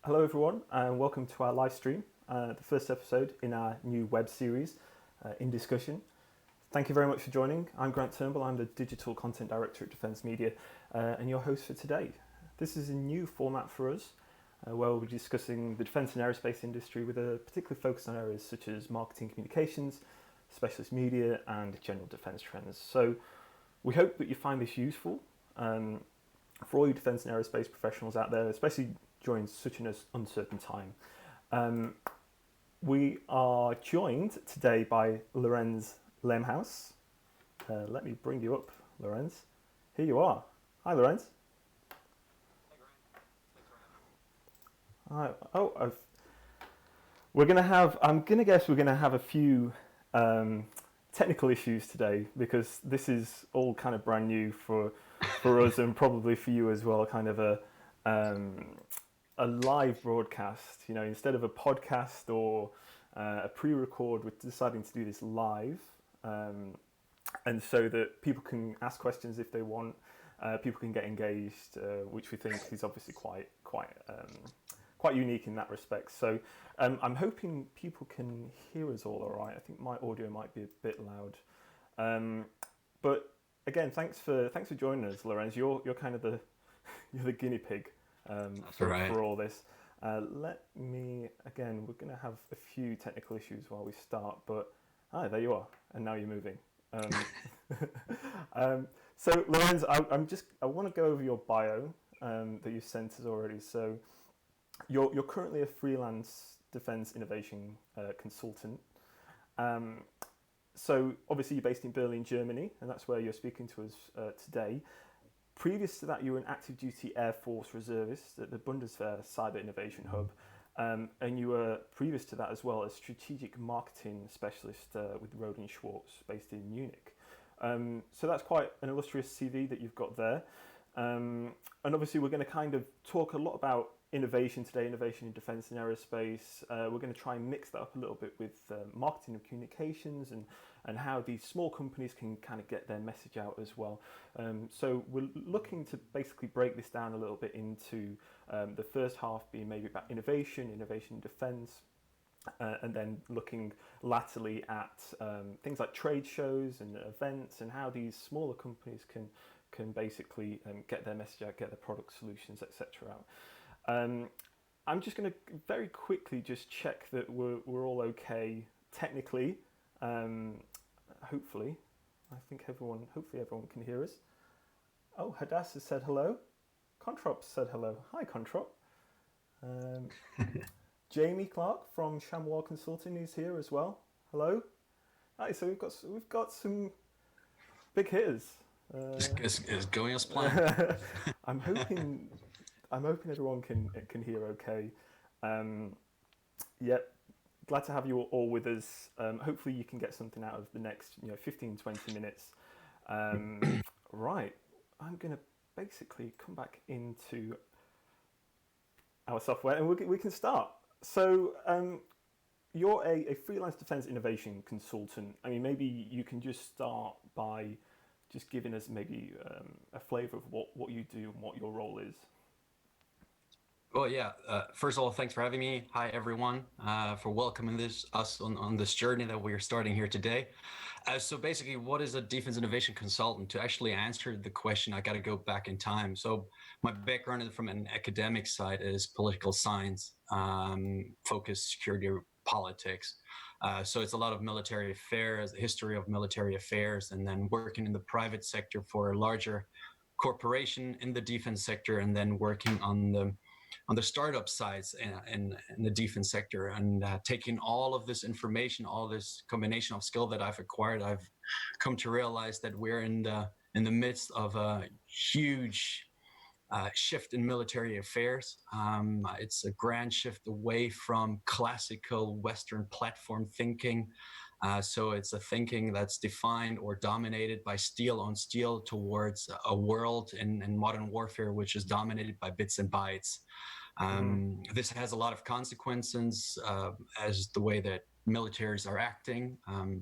Hello, everyone, and welcome to our live stream, the first episode in our new web series, In Discussion. Thank you very much for joining. I'm Grant Turnbull, I'm the Digital Content Director at Defence Media, and your host for today. This is a new format for us, where we'll be discussing the defence and aerospace industry with a particular focus on areas such as marketing communications, specialist media, and general defence trends. So we hope that you find this useful for all you defence and aerospace professionals out there, especially during such an uncertain time. We are joined today by Lorenz Lehmhaus. Let me bring you up, Lorenz. Here you are. Hi, Lorenz. Hey, Grant. Thanks for having me. Hi. I'm going to guess we're going to have a few technical issues today because this is all kind of brand new for us and probably for you as well, kind of a live broadcast, instead of a podcast or a pre-record, we're deciding to do this live, and so that people can ask questions if they want, people can get engaged, which we think is obviously quite unique in that respect. So I'm hoping people can hear us all right. I think my audio might be a bit loud, but again, thanks for joining us, Lorenz. You're kind of you're the guinea pig. For all this. We're going to have a few technical issues while we start, but there you are, and now you're moving. So Lorenz, I want to go over your bio that you sent us already. So you're currently a freelance defense innovation consultant. So obviously you're based in Berlin, Germany, and that's where you're speaking to us today. Previous to that, you were an active duty Air Force reservist at the Bundeswehr Cyber Innovation Hub, and you were previous to that as well a strategic marketing specialist with Rohde & Schwarz based in Munich. So that's quite an illustrious CV that you've got there. And obviously we're going to kind of talk a lot about innovation today, innovation in defence and aerospace. We're going to try and mix that up a little bit with marketing and communications and how these small companies can kind of get their message out as well. So we're looking to basically break this down a little bit into the first half being maybe about innovation in defence, and then looking latterly at things like trade shows and events and how these smaller companies can basically get their message out, get their product solutions, etc. out. I'm just going to very quickly just check that we're all okay technically. Hopefully everyone can hear us. Oh, Hadass has said hello. Controp said hello. Hi, Controp. Jamie Clark from Chamois Consulting is here as well. Hello. Hi. So we've got some big hitters. It's going as planned. I'm hoping everyone can hear okay. Yep. Glad to have you all with us. Hopefully you can get something out of the next 15, 20 minutes. Right. I'm going to basically come back into our software and we can start. So you're a freelance defense innovation consultant. I mean, maybe you can just start by just giving us maybe a flavor of what you do and what your role is. Well, yeah. First of all, thanks for having me. Hi, everyone, for welcoming us on this journey that we're starting here today. So basically, what is a defense innovation consultant? To actually answer the question, I got to go back in time. So my background from an academic side is political science, focused security politics. So it's a lot of military affairs, the history of military affairs, and then working in the private sector for a larger corporation in the defense sector, and then working on the startup sides in the defense sector, and taking all of this information, all this combination of skill that I've acquired, I've come to realize that we're in the midst of a huge shift in military affairs. It's a grand shift away from classical Western platform thinking. So it's a thinking that's defined or dominated by steel on steel towards a world in modern warfare, which is dominated by bits and bytes. This has a lot of consequences as the way that militaries are acting,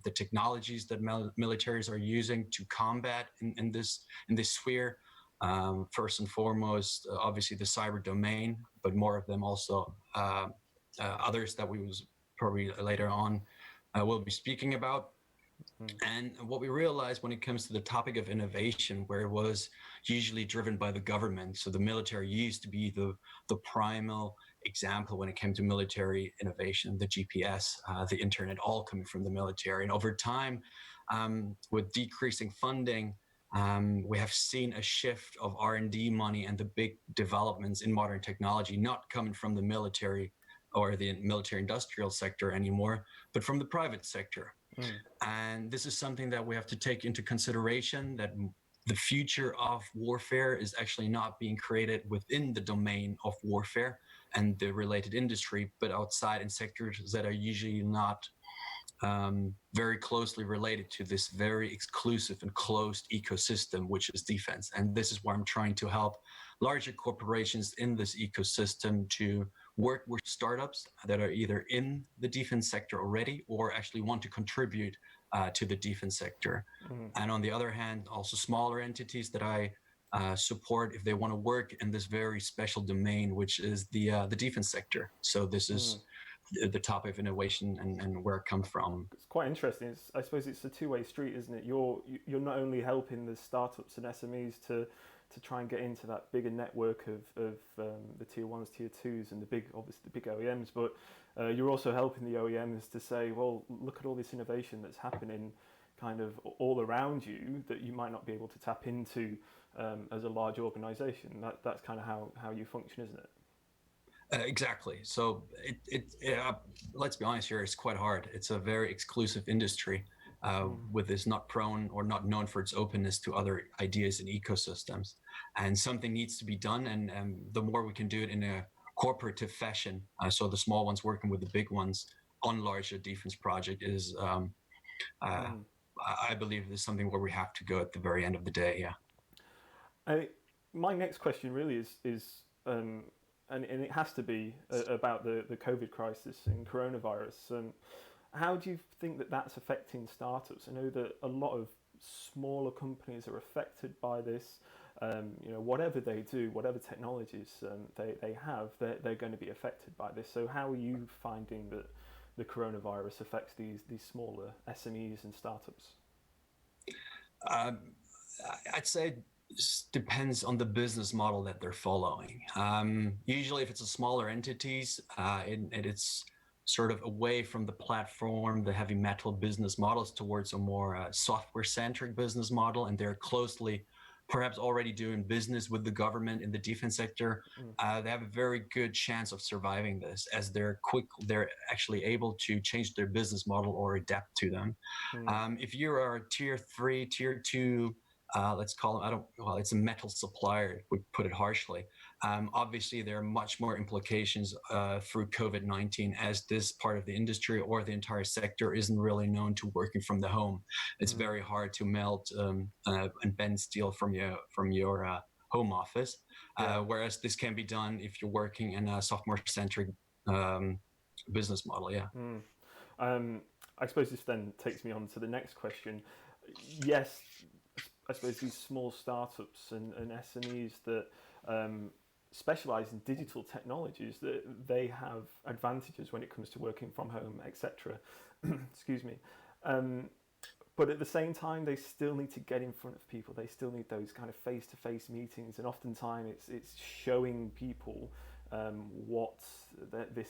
the technologies that militaries are using to combat in this sphere. First and foremost, obviously the cyber domain, but more of them also others that we was probably later on will be speaking about. And what we realized when it comes to the topic of innovation, where it was usually driven by the government, so the military used to be the primal example when it came to military innovation, the GPS, the internet, all coming from the military. And over time, with decreasing funding, we have seen a shift of R&D money and the big developments in modern technology not coming from the military or the military industrial sector anymore, but from the private sector. And this is something that we have to take into consideration, that the future of warfare is actually not being created within the domain of warfare and the related industry, but outside in sectors that are usually not very closely related to this very exclusive and closed ecosystem, which is defense. And this is where I'm trying to help larger corporations in this ecosystem to work with startups that are either in the defense sector already or actually want to contribute to the defense sector. And on the other hand, also smaller entities that I support if they want to work in this very special domain, which is the defense sector. So this is the topic of innovation and where it comes from. It's quite interesting. I suppose it's a two-way street, isn't it? You're not only helping the startups and SMEs to try and get into that bigger network of the tier ones, tier twos, and obviously the big OEMs, but you're also helping the OEMs to say, well, look at all this innovation that's happening kind of all around you that you might not be able to tap into as a large organization. That's kind of how you function, isn't it? Exactly. So let's be honest here, it's quite hard. It's a very exclusive industry with this not prone or not known for its openness to other ideas and ecosystems. And something needs to be done. And the more we can do it in a cooperative fashion, so the small ones working with the big ones on larger defense project is, I believe, is something where we have to go at the very end of the day. Yeah. My next question really is and it has to be about the COVID crisis and coronavirus. How do you think that that's affecting startups? I know that a lot of smaller companies are affected by this. Whatever they do, whatever technologies they have, they're going to be affected by this. So how are you finding that the coronavirus affects these smaller SMEs and startups? I'd say depends on the business model that they're following. Usually if it's a smaller entities, it's sort of away from the platform, the heavy metal business models towards a more software-centric business model, and they're closely perhaps already doing business with the government in the defense sector. They have a very good chance of surviving this, as they're actually able to change their business model or adapt to them. If you are a tier 3, tier 2, let's call them, it's a metal supplier, we put it harshly. Obviously, there are much more implications through COVID-19, as this part of the industry or the entire sector isn't really known to working from the home. It's very hard to melt and bend steel from your home office, whereas this can be done if you're working in a software-centric business model. Yeah. I suppose this then takes me on to the next question. Yes, I suppose these small startups and SMEs that specialize in digital technologies, that they have advantages when it comes to working from home, etc. Excuse me. But at the same time, they still need to get in front of people. They still need those kind of face-to-face meetings, and oftentimes it's showing people what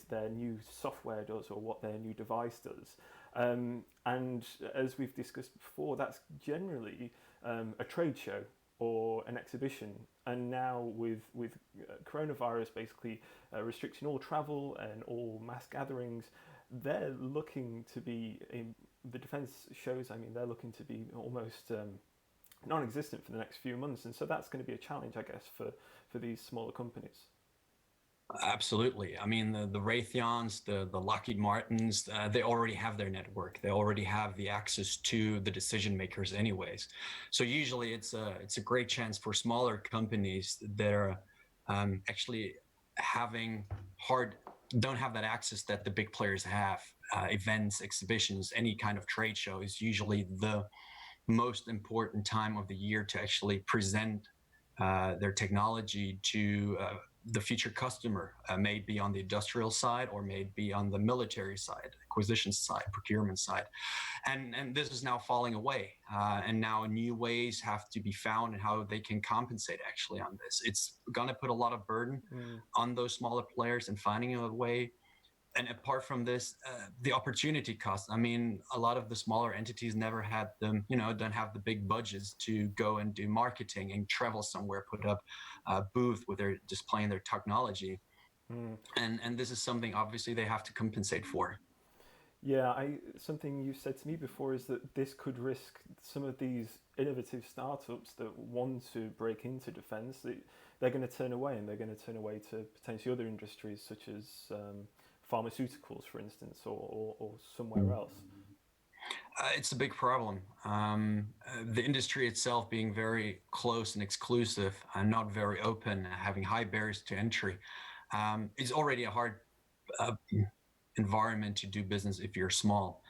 their new software does or what their new device does. And as we've discussed before, that's generally a trade show or an exhibition. And now with coronavirus basically restricting all travel and all mass gatherings, they're looking to be, the defence shows, they're looking to be almost non-existent for the next few months. And so that's going to be a challenge, I guess, for these smaller companies. Absolutely. The Raytheons, the Lockheed Martins, they already have their network. They already have the access to the decision makers anyways. So usually it's a great chance for smaller companies that are actually don't have that access that the big players have. Events, exhibitions, any kind of trade show is usually the most important time of the year to actually present their technology to the future customer, may be on the industrial side or may be on the military side, acquisition side, procurement side. And this is now falling away. And now new ways have to be found and how they can compensate actually on this. It's going to put a lot of burden on those smaller players and finding a way. And apart from this, the opportunity cost. I mean, a lot of the smaller entities never had them, don't have the big budgets to go and do marketing and travel somewhere, put up a booth where they're displaying their technology. And this is something obviously they have to compensate for. Yeah, something you said to me before is that this could risk some of these innovative startups that want to break into defence. They're going to turn away, and they're going to turn away to potentially other industries such as pharmaceuticals, for instance, or somewhere else. It's a big problem. The industry itself being very close and exclusive and not very open, having high barriers to entry, is already a hard environment to do business if you're small.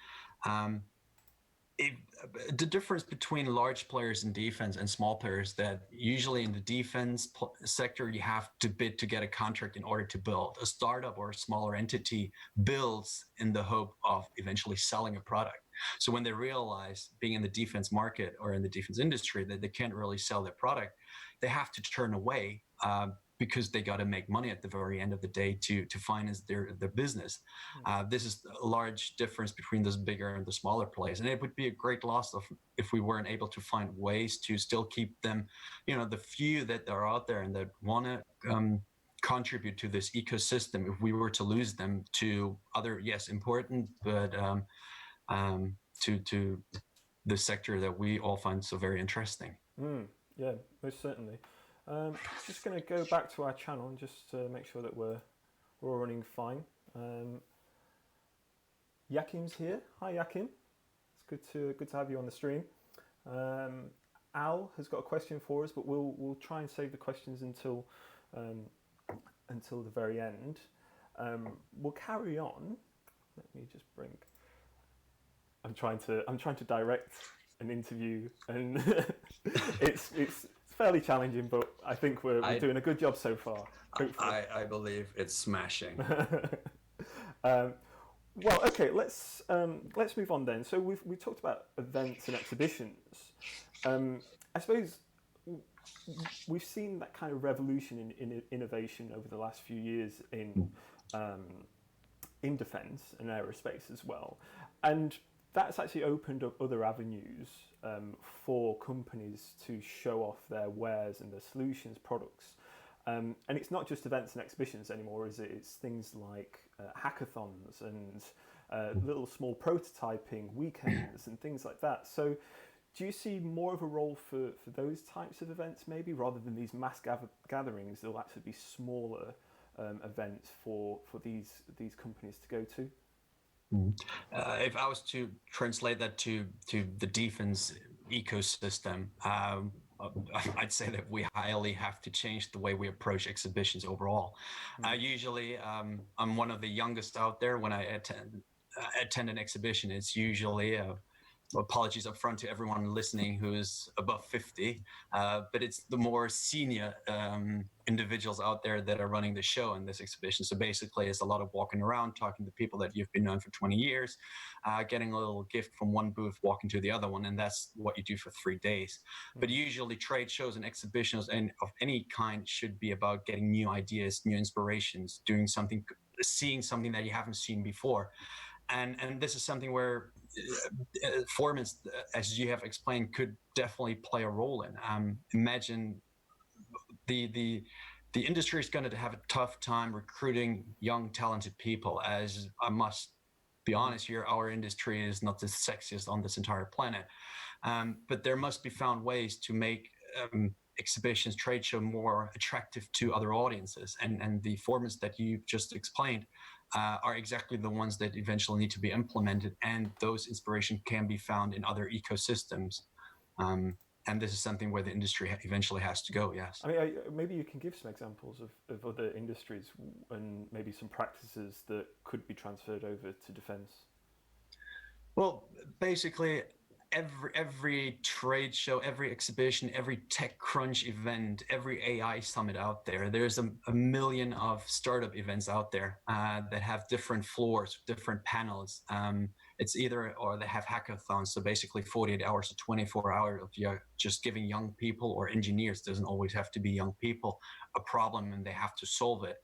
The difference between large players in defense and small players, that usually in the defense sector you have to bid to get a contract in order to build. A startup or a smaller entity builds in the hope of eventually selling a product. So when they realize, being in the defense market or in the defense industry, that they can't really sell their product, they have to turn away, because they got to make money at the very end of the day to finance their business. This is a large difference between those bigger and the smaller players, and it would be a great loss if we weren't able to find ways to still keep them, the few that are out there and that want to contribute to this ecosystem. If we were to lose them to other, yes, important, but to the sector that we all find so very interesting. Yeah, most certainly. Just going to go back to our channel and just make sure that we're all running fine. Yakim's here. Hi, Yakim. It's good to have you on the stream. Al has got a question for us, but we'll try and save the questions until the very end. We'll carry on. Let me just bring. I'm trying to direct an interview, and it's fairly challenging, but I think we're doing a good job so far. I believe it's smashing. Well, okay, let's move on then. So we talked about events and exhibitions. I suppose we've seen that kind of revolution in innovation over the last few years in defence and aerospace as well, and that's actually opened up other avenues for companies to show off their wares and their solutions, products. And it's not just events and exhibitions anymore, is it? It's things like hackathons and little small prototyping weekends and things like that. So do you see more of a role for those types of events maybe, rather than these mass gatherings? There'll actually be smaller events for these companies to go to? If I was to translate that to the defense ecosystem, I'd say that we highly have to change the way we approach exhibitions overall. Usually, I'm one of the youngest out there. When I attend an exhibition, it's usually apologies up front to everyone listening who is above 50, but it's the more senior individuals out there that are running the show in this exhibition. So basically it's a lot of walking around, talking to people that you've been known for 20 years, getting a little gift from one booth, walking to the other one, and that's what you do for 3 days. But usually trade shows and exhibitions and of any kind should be about getting new ideas, new inspirations, doing something, seeing something that you haven't seen before. And this is something where formats, as you have explained, could definitely play a role in. Imagine the industry is going to have a tough time recruiting young, talented people. As I must be honest here, our industry is not the sexiest on this entire planet. But there must be found ways to make exhibitions, trade show more attractive to other audiences. And the formats that you just explained are exactly the ones that eventually need to be implemented, and those inspiration can be found in other ecosystems. And this is something where the industry eventually has to go, yes. I mean, maybe you can give some examples of other industries and maybe some practices that could be transferred over to defence. Well, basically, every trade show, every exhibition, every TechCrunch event, every AI summit out there, there's a million of startup events out there that have different floors, different panels. It's either, or they have hackathons, so basically 48 hours to 24 hours of just giving young people or engineers, doesn't always have to be young people, a problem and they have to solve it.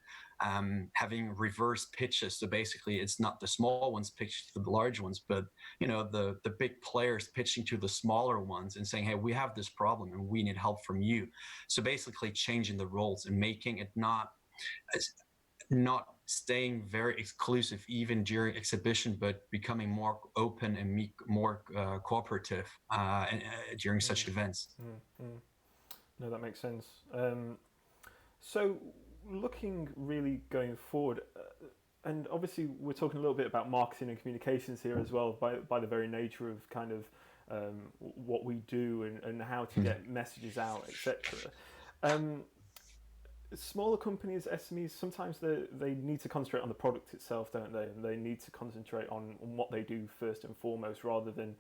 Having reverse pitches, so basically it's not the small ones pitching to the large ones, but the big players pitching to the smaller ones and saying, hey, we have this problem and we need help from you. So basically changing the roles and making it not staying very exclusive even during exhibition, but becoming more open and more cooperative during such events. No, that makes sense. So looking really going forward, and obviously we're talking a little bit about marketing and communications here as well, by the very nature of kind of what we do and how to get messages out, etc. Smaller companies, SMEs, sometimes they need to concentrate on the product itself, don't they? And they need to concentrate on what they do first and foremost, rather than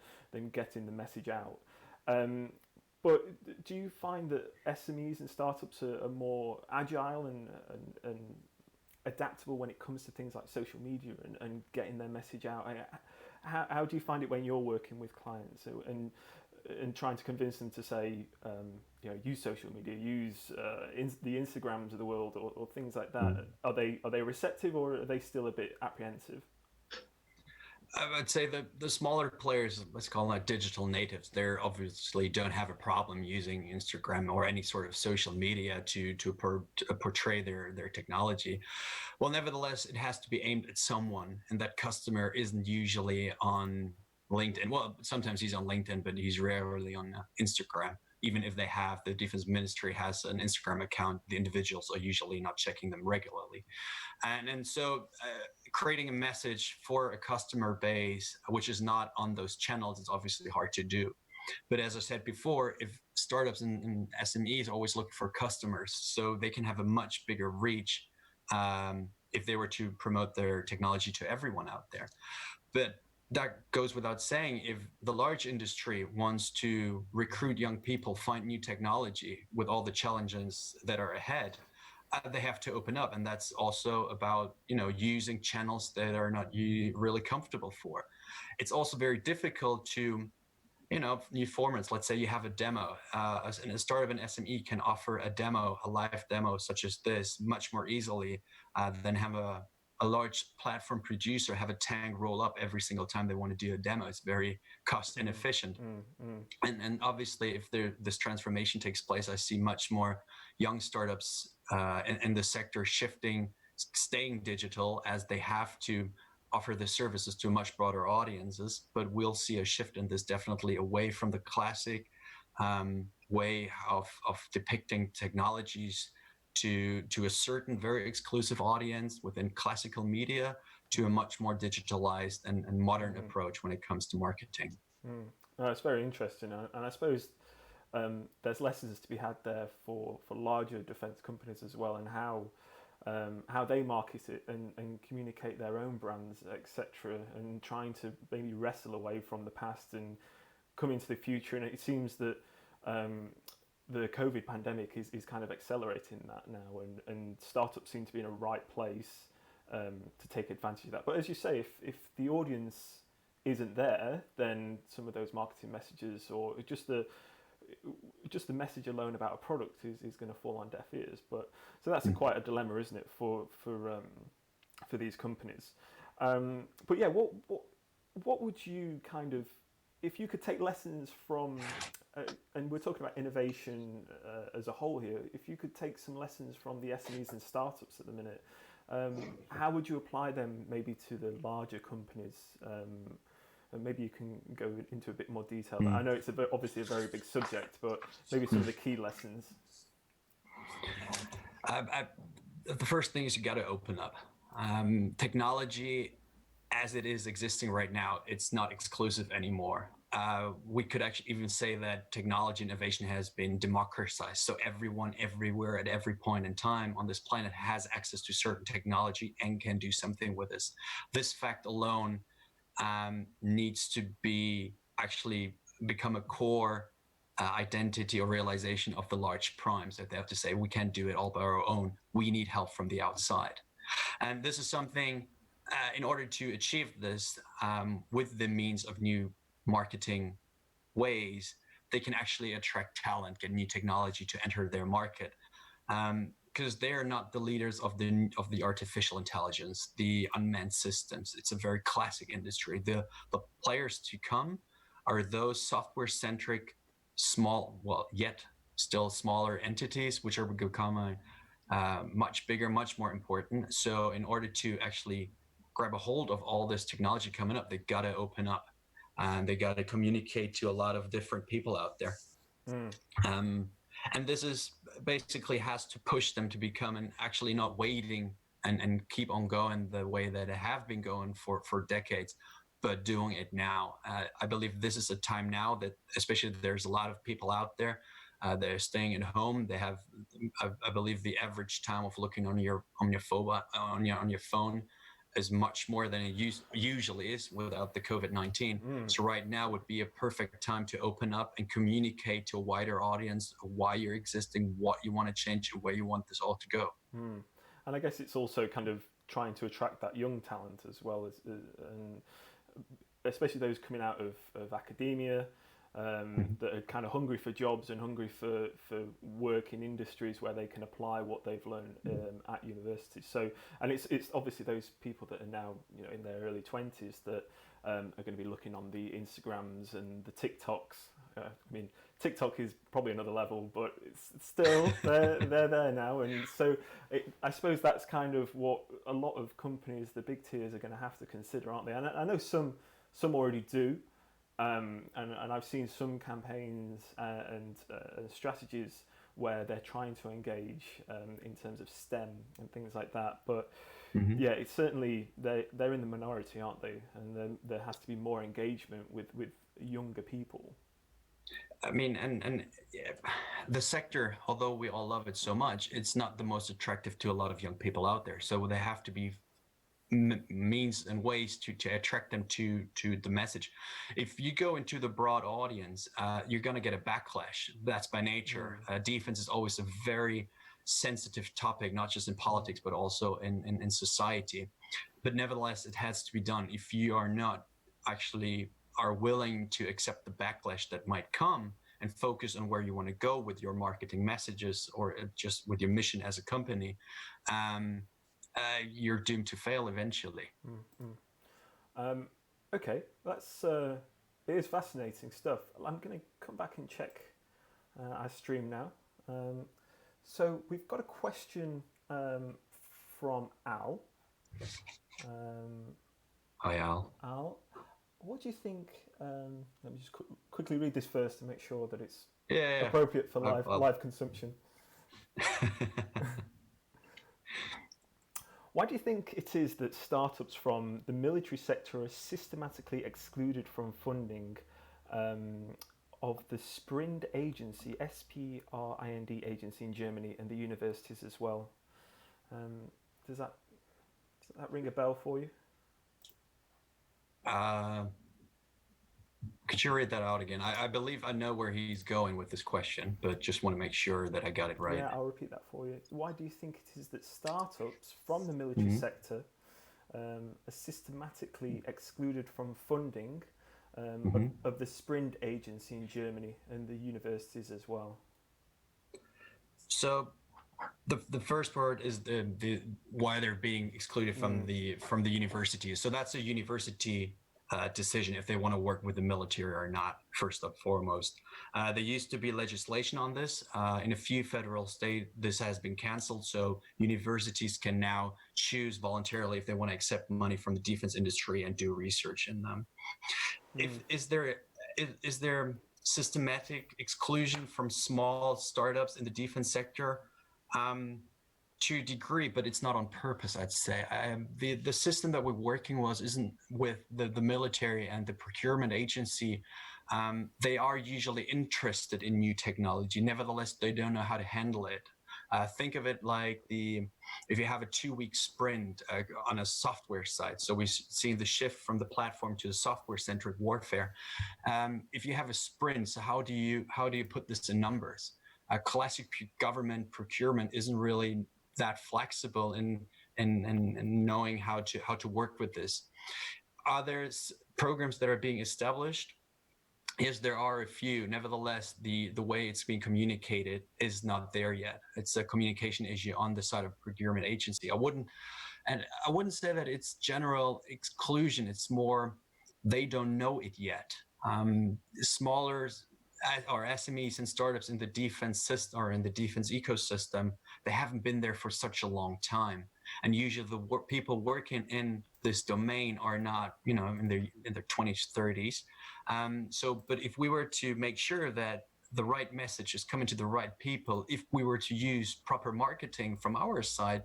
getting the message out. But do you find that SMEs and startups are more agile and adaptable when it comes to things like social media and getting their message out? How do you find it when you're working with clients and trying to convince them to say, use social media, use the Instagrams of the world or things like that? Are they receptive, or are they still a bit apprehensive? I would say that the smaller players, let's call them digital natives, they obviously don't have a problem using Instagram or any sort of social media to portray their technology. Well, nevertheless, it has to be aimed at someone, and that customer isn't usually on LinkedIn. Well, sometimes he's on LinkedIn, but he's rarely on Instagram. Even if they have, the defense ministry has an Instagram account, the individuals are usually not checking them regularly. And so creating a message for a customer base, which is not on those channels, is obviously hard to do. But as I said before, if startups and SMEs always look for customers, so they can have a much bigger reach if they were to promote their technology to everyone out there. But that goes without saying, if the large industry wants to recruit young people, find new technology with all the challenges that are ahead, they have to open up. And that's also about, using channels that are not really comfortable for. It's also very difficult to, new formats. Let's say you have a demo, and a startup and SME can offer a demo, a live demo such as this, much more easily than have a large platform producer have a tank roll up every single time they want to do a demo. It's very cost inefficient. And obviously, if this transformation takes place, I see much more young startups in the sector staying digital, as they have to offer the services to much broader audiences. But we'll see a shift in this, definitely away from the classic way of depicting technologies to a certain very exclusive audience within classical media, to a much more digitalized and modern approach when it comes to marketing. No, it's very interesting, and I suppose there's lessons to be had there for larger defence companies as well, and how they market it and communicate their own brands, etc., and trying to maybe wrestle away from the past and come into the future. And it seems that the COVID pandemic is kind of accelerating that now, and startups seem to be in a right place to take advantage of that. But as you say, if the audience isn't there, then some of those marketing messages, or just the message alone about a product is going to fall on deaf ears. But so that's quite a dilemma, isn't it, for these companies? But yeah, what would you kind of, if you could take lessons from, and we're talking about innovation as a whole here, if you could take some lessons from the SMEs and startups at the minute, how would you apply them maybe to the larger companies? And maybe you can go into a bit more detail. I know it's obviously a very big subject, but maybe some of the key lessons. The first thing is you got to open up. Technology, as it is existing right now, it's not exclusive anymore. We could actually even say that technology innovation has been democratized. So everyone, everywhere, at every point in time on this planet has access to certain technology and can do something with this. This fact alone needs to be actually become a core identity or realization of the large primes, that they have to say, we can't do it all by our own. We need help from the outside. And this is something, in order to achieve this, with the means of new marketing ways, they can actually attract talent, get new technology to enter their market. Because they are not the leaders of the artificial intelligence, the unmanned systems. It's a very classic industry. The players to come are those software-centric, small, well, yet still smaller entities, which are becoming much bigger, much more important. So in order to actually grab a hold of all this technology coming up, they got to open up, and they got to communicate to a lot of different people out there. And this is basically has to push them to become, and actually not waiting and keep on going the way that they have been going for decades, but doing it now. I believe this is a time now that, especially, there's a lot of people out there, they're staying at home. They have, I believe, the average time of looking on your phone is much more than it usually is without the COVID-19. So right now would be a perfect time to open up and communicate to a wider audience why you're existing, what you want to change, and where you want this all to go. And I guess it's also kind of trying to attract that young talent as well, and especially those coming out of academia, that are kind of hungry for jobs and hungry for work in industries where they can apply what they've learned at university. So, and it's obviously those people that are now, you know, in their early 20s that are going to be looking on the Instagrams and the TikToks. I mean, TikTok is probably another level, but it's still they're there now, and so I suppose that's kind of what a lot of companies, the big tiers, are going to have to consider, aren't they? And I know some already do. And I've seen some campaigns and strategies where they're trying to engage in terms of STEM and things like that. But yeah, it's certainly they're in the minority, aren't they? And then there has to be more engagement with younger people. I mean, and yeah, the sector, although we all love it so much, it's not the most attractive to a lot of young people out there. So there have to be means and ways to attract them to the message. If you go into the broad audience, you're going to get a backlash. That's by nature. Defense is always a very sensitive topic, not just in politics, but also in society. But nevertheless, it has to be done. If you are not actually are willing to accept the backlash that might come and focus on where you want to go with your marketing messages, or just with your mission as a company, you're doomed to fail eventually. Okay, that's it is fascinating stuff. I'm going to come back and check our stream now. So we've got a question from Al. Hi, Al. Al, what do you think? Let me just quickly read this first to make sure that it's appropriate for live consumption. Why do you think it is that startups from the military sector are systematically excluded from funding of the SPRIND agency, SPRIND agency in Germany, and the universities as well? Does that ring a bell for you? Could you read that out again? I believe I know where he's going with this question, but just want to make sure that I got it right. Yeah, I'll repeat that for you. Why do you think it is that startups from the military sector are systematically excluded from funding of the SPRIND agency in Germany and the universities as well? So the first part is the why they're being excluded from the universities. So that's a university decision if they want to work with the military or not, first and foremost. There used to be legislation on this. In a few federal states, this has been canceled, so universities can now choose voluntarily if they want to accept money from the defense industry and do research in them. Is there systematic exclusion from small startups in the defense sector? To a degree, but it's not on purpose, I'd say. The system that we're working isn't with the military and the procurement agency. They are usually interested in new technology. Nevertheless, they don't know how to handle it. Think of it like if you have a 2-week sprint on a software side. So we see the shift from the platform to the software-centric warfare. If you have a sprint, so how do you put this in numbers? Classic government procurement isn't really that flexible in knowing how to work with this. Are there programs that are being established? Yes, there are a few. Nevertheless, the way it's being communicated is not there yet. It's a communication issue on the side of procurement agency. I wouldn't say that it's general exclusion. It's more they don't know it yet. Smaller or SMEs and startups in the defense system or in the defense ecosystem, they haven't been there for such a long time. And usually the people working in this domain are not, in their 20s, 30s. But if we were to make sure that the right message is coming to the right people, if we were to use proper marketing from our side,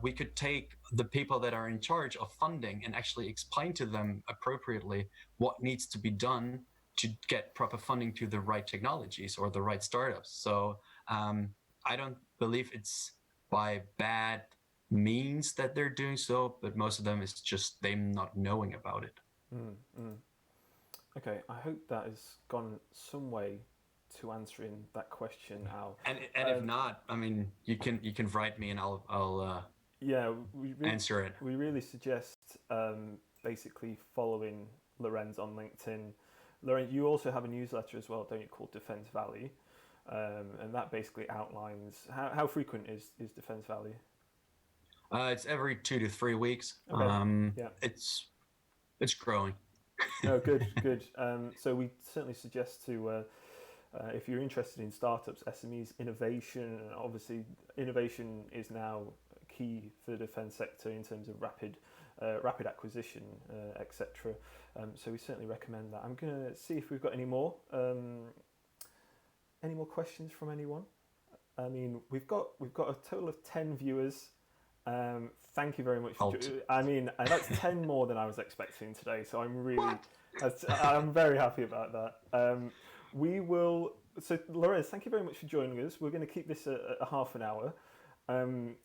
we could take the people that are in charge of funding and actually explain to them appropriately what needs to be done to get proper funding to the right technologies or the right startups. So I don't believe it's by bad means that they're doing so, but most of them is just them not knowing about it. Okay, I hope that has gone some way to answering that question, Al. And if not, I mean, you can write me and I'll answer it. We really suggest basically following Lorenz on LinkedIn. Lorenz, you also have a newsletter as well, don't you, called Defense Valley, and that basically outlines how frequent is Defense Valley? It's every 2 to 3 weeks. Okay. Yeah. It's growing. Oh, good. So we certainly suggest to, if you're interested in startups, SMEs, innovation, and obviously innovation is now key for the defence sector in terms of rapid acquisition, etc. So we certainly recommend that. I'm going to see if we've got any more questions from anyone. I mean, we've got a total of 10 viewers. Thank you very much. I mean, that's 10 more than I was expecting today, so I'm very happy about that. So Lorenz, thank you very much for joining us. We're going to keep this a half an hour.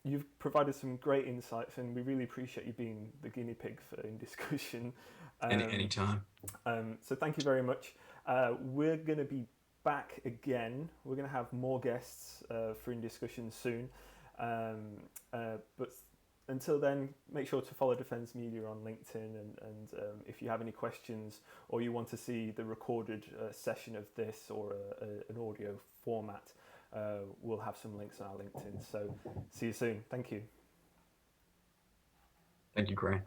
You've provided some great insights, and we really appreciate you being the guinea pig in discussion. Anytime. So thank you very much. We're going to be back again. We're going to have more guests for in discussion soon. But until then, make sure to follow Defence Media on LinkedIn, and if you have any questions or you want to see the recorded session of this or an audio format, we'll have some links on our LinkedIn. So see you soon. Thank you. Thank you, Grant.